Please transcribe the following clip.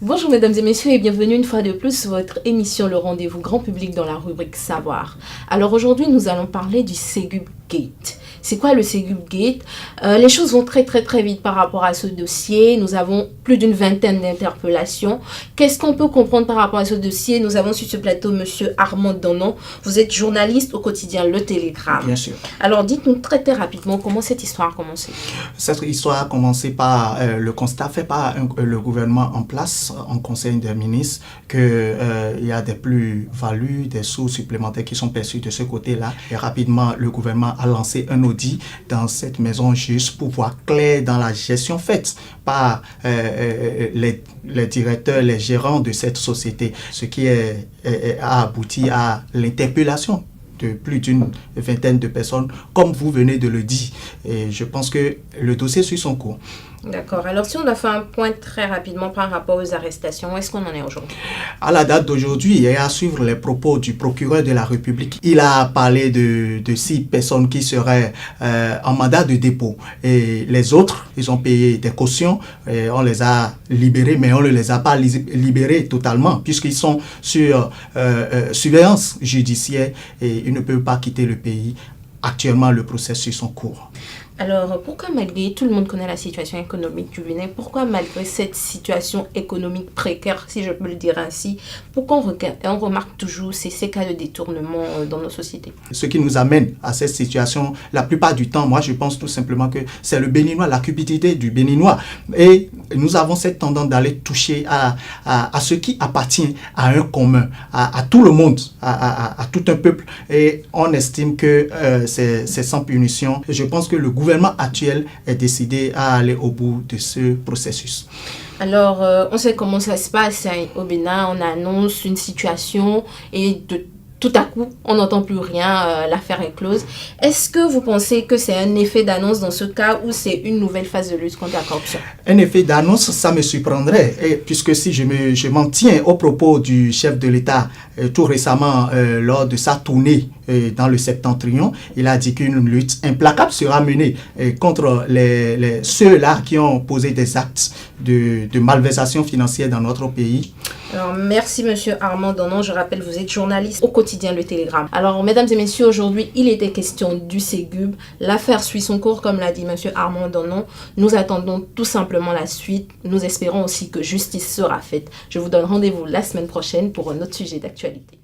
Bonjour mesdames et messieurs et bienvenue une fois de plus sur votre émission Le Rendez-vous Grand Public dans la rubrique Savoir. Alors aujourd'hui nous allons parler du Ségub Gate. C'est quoi le Ségub Gate? Les choses vont très vite par rapport à ce dossier. Nous avons plus d'une vingtaine d'interpellations. Qu'est-ce qu'on peut comprendre par rapport à ce dossier? Nous avons sur ce plateau monsieur Armand Donnon. Vous êtes journaliste au quotidien Le Télégramme. Bien sûr. Alors dites-nous très rapidement comment cette histoire a commencé. Cette histoire a commencé par le constat fait par le gouvernement en place en Conseil des ministres qu'il y a des plus-values, des sous supplémentaires qui sont perçus de ce côté-là. Et rapidement, le gouvernement a lancé un audit dans cette maison juste pour voir clair dans la gestion faite par les directeurs, les gérants de cette société, ce qui a abouti à l'interpellation de plus d'une vingtaine de personnes, comme vous venez de le dire. Et je pense que le dossier suit son cours. D'accord. Alors, si on doit faire un point très rapidement par rapport aux arrestations, où est-ce qu'on en est aujourd'hui? À la date d'aujourd'hui, et à suivre les propos du procureur de la République, il a parlé de 6 personnes qui seraient en mandat de dépôt. Et les autres, ils ont payé des cautions, et on les a libérés, mais on ne les a pas libérés totalement, puisqu'ils sont sur surveillance judiciaire et ils ne peuvent pas quitter le pays. Actuellement, le procès suit son cours. Alors, pourquoi malgré, tout le monde connaît la situation économique du Bénin, pourquoi malgré cette situation économique précaire, si je peux le dire ainsi, pourquoi on remarque toujours ces cas de détournement dans nos sociétés? Ce qui nous amène à cette situation, la plupart du temps, moi je pense tout simplement que c'est le Béninois, la cupidité du Béninois. Et nous avons cette tendance d'aller toucher à ce qui appartient à un commun, à tout le monde, à tout un peuple. Et on estime que c'est sans punition. Je pense que le gouvernement actuel est décidé à aller au bout de ce processus. Alors, on sait comment ça se passe au Bénin, on annonce une situation et tout à coup, on n'entend plus rien, l'affaire est close. Est-ce que vous pensez que c'est un effet d'annonce dans ce cas ou c'est une nouvelle phase de lutte contre la corruption? Un effet d'annonce, ça me surprendrait, puisque si je m'en tiens aux propos du chef de l'État tout récemment lors de sa tournée dans le Septentrion, il a dit qu'une lutte implacable sera menée contre ceux-là qui ont posé des actes de malversation financière dans notre pays. Alors, merci monsieur Armand Donnon. Je rappelle, vous êtes journaliste au quotidien Le Télégramme. Alors, mesdames et messieurs, aujourd'hui, il était question du Ségub. L'affaire suit son cours, comme l'a dit monsieur Armand Donnon. Nous attendons tout simplement la suite. Nous espérons aussi que justice sera faite. Je vous donne rendez-vous la semaine prochaine pour un autre sujet d'actualité.